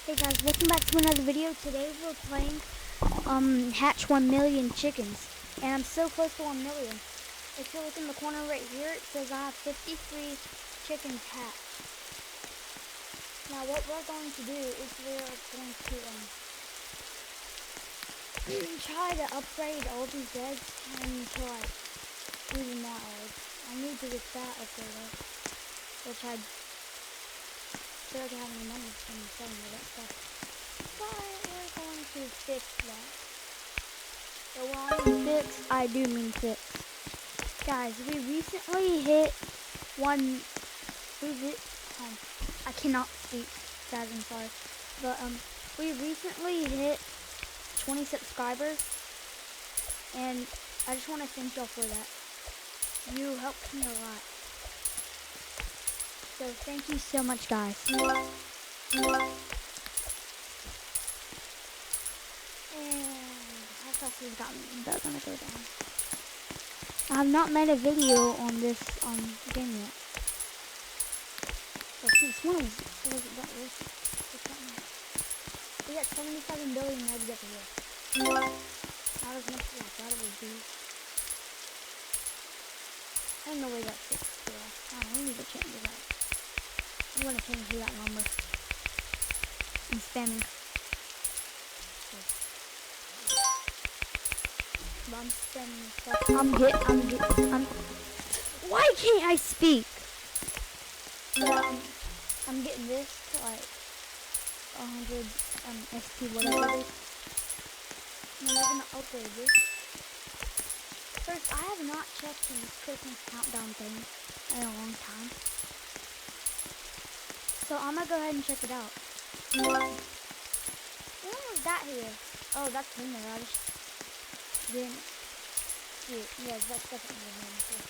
Hey guys, welcome back to another video. Today we're playing Hatch 1 Million Chickens, and I'm so close to 1 million. If you look in the corner right here, it says I have 53 chickens hatched. Now what we're going to do is we're going to try to upgrade all these eggs and to like even more eggs. I need to get that upgraded, which I barely have any money from selling all that stuff. But we're going to fix that. So when I mean fix, I do mean fix. Guys, we recently hit I cannot speak, guys, I'm sorry. But we recently hit 20 subscribers, and I just want to thank y'all for that. You helped me a lot. So thank you so much, guys. And how fast has gotten? That's gonna go down. I have not made a video on this game yet. So since when was it that recent? We got 77 billion eggs up here. Not as much as I thought it would be. Ain't no way that's 6 still. I don't know, we need to change that. I'm gonna change that number. I'm spamming. I'm spamming stuff. Why can't I speak? I'm getting this to like 100 SP whatever it is. And we're gonna upgrade this. First, I have not checked this Christmas countdown thing in a long time. So I'm gonna go ahead and check it out. When was that here? Oh, that's in there. I just didn't see it. Yeah, that's definitely in there before.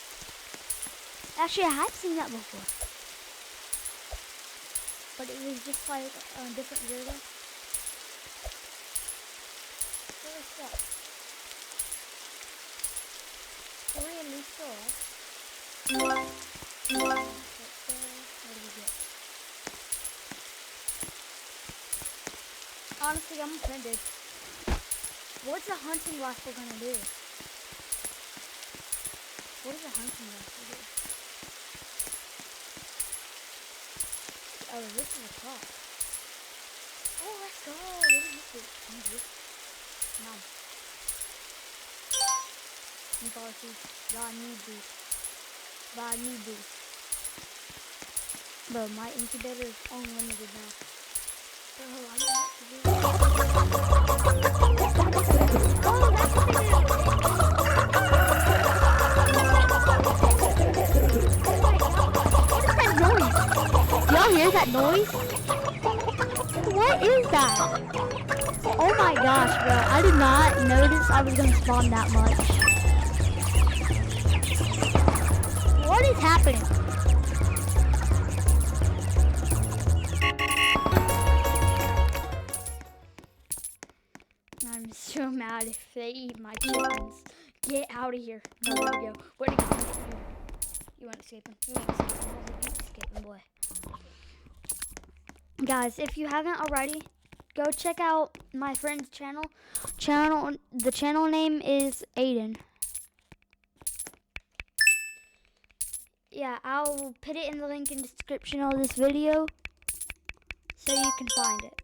Actually, I have seen that before. But it was just like a different year though. Where is that? 3 at least still. What do we get? Honestly, I'm offended. What's a hunting rifle gonna do? What does a hunting rifle do? Oh, this is a car. Oh, let's go. What is this? Come on. I need these. Bro, my incubator is unlimited now. Bro, I don't know what to do. Y'all hear that noise? What is that? Oh my gosh, bro. I did not notice I was going to spawn that much. What is happening? I'm so mad if they eat my chickens. Get out of here. Nowhere to go. Where to go? You weren't escaping. You weren't escaping. You weren't escaping, boy. Guys, if you haven't already, go check out my friend's channel. The channel name is Aiden. Yeah, I'll put it in the link in the description of this video so you can find it.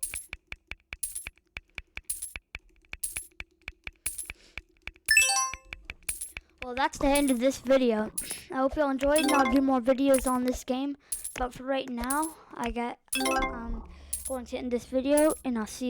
Well, that's the end of this video. I hope you all enjoyed, and I'll do more videos on this game. But for right now, going to end this video, and I'll see you.